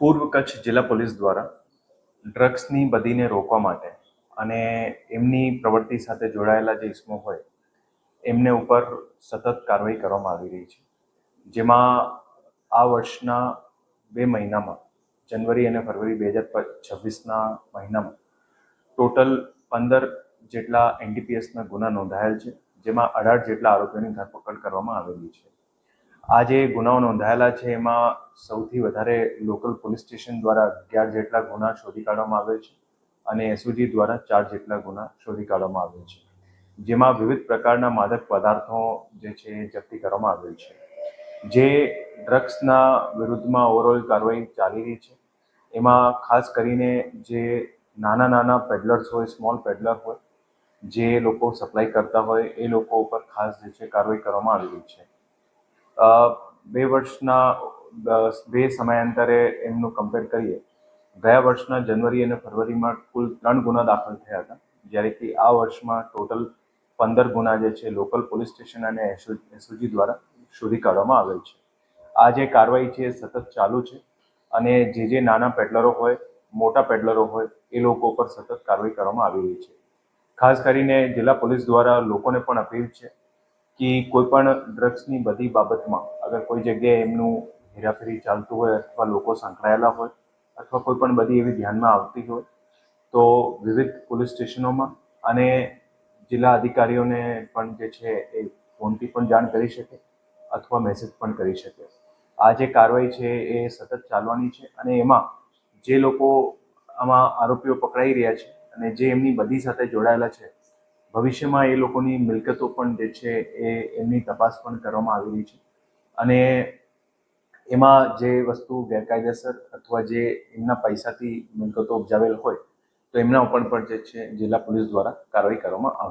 પૂર્વ કચ્છ જિલ્લા પોલીસ દ્વારા ડ્રગ્સની બદીને રોકવા માટે અને એમની પ્રવૃત્તિ સાથે જોડાયેલા જે ઇસમો હોય એમને ઉપર સતત કાર્યવાહી કરવામાં આવી રહી છે, જેમાં આ વર્ષના 2 મહિનામાં જનવરી અને ફરવરી 2026ના મહિનામાં ટોટલ 15 જેટલા એનડીપીએસના ગુના નોંધાયેલ છે, જેમાં 18 જેટલા આરોપીઓની ધરપકડ કરવામાં આવેલી છે। આ જે ગુનાઓ નોંધાયેલા છે એમાં સૌથી વધારે લોકલ પોલીસ સ્ટેશન દ્વારા 11 જેટલા ગુના શોધી કાઢવામાં આવેલ છે અને એસઓજી દ્વારા 4 જેટલા ગુના શોધી કાઢવામાં આવેલ છે, જેમાં વિવિધ પ્રકારના માદક પદાર્થો જે છે એ જપ્તી કરવામાં આવેલ છે। જે ડ્રગ્સના વિરુદ્ધમાં ઓવરઓલ કાર્યવાહી ચાલી રહી છે, એમાં ખાસ કરીને જે નાના પેડલર્સ હોય, સ્મોલ પેડલર હોય, જે લોકો સપ્લાય કરતા હોય એ લોકો ઉપર ખાસ જે છે કાર્યવાહી કરવામાં આવી રહી છે। 2 વર્ષના 2 સમયાંતરે એમનું કમ્પેર કરીએ, ગયા વર્ષના જનવરી અને ફરવરીમાં કુલ 3 ગુના દાખલ થયા હતા, જ્યારે કે આ વર્ષમાં ટોટલ 15 ગુના જે છે લોકલ પોલીસ સ્ટેશન અને એસઓજી દ્વારા શોધી કાઢવામાં આવેલ છે। આ જે કાર્યવાહી છે એ સતત ચાલુ છે અને જે નાના પેડલરો હોય, મોટા પેડલરો હોય એ લોકો પર સતત કાર્યવાહી કરવામાં આવી રહી છે। ખાસ કરીને જિલ્લા પોલીસ દ્વારા લોકોને પણ અપીલ છે કે કોઈ પણ ડ્રગ્સની બધી બાબતમાં અગર કોઈ જગ્યાએ એમનું હેરાફેરી ચાલતું હોય અથવા લોકો સંકળાયેલા હોય અથવા કોઈ પણ બધી એવી ધ્યાનમાં આવતી હોય તો વિવિધ પોલીસ સ્ટેશનોમાં અને જિલ્લા અધિકારીઓને પણ જે છે એ ફોનથી પણ જાણ કરી શકે અથવા મેસેજ પણ કરી શકે। આ જે કાર્યવાહી છે એ સતત ચાલવાની છે અને એમાં જે લોકો આમાં આરોપીઓ પકડાઈ રહ્યા છે અને જે એમની બદી સાથે જોડાયેલા છે, ભવિષ્યમાં એ લોકોની મિલકતો પણ જે છે એ એમની તપાસ પણ કરવામાં આવી રહી છે અને એમાં જે વસ્તુ ગેરકાયદેસર અથવા જે એમના પૈસાથી મિલકતો ઉપજાવેલ હોય તો એમના ઉપર પણ જે છે જિલ્લા પોલીસ દ્વારા કાર્યવાહી કરવામાં આવશે।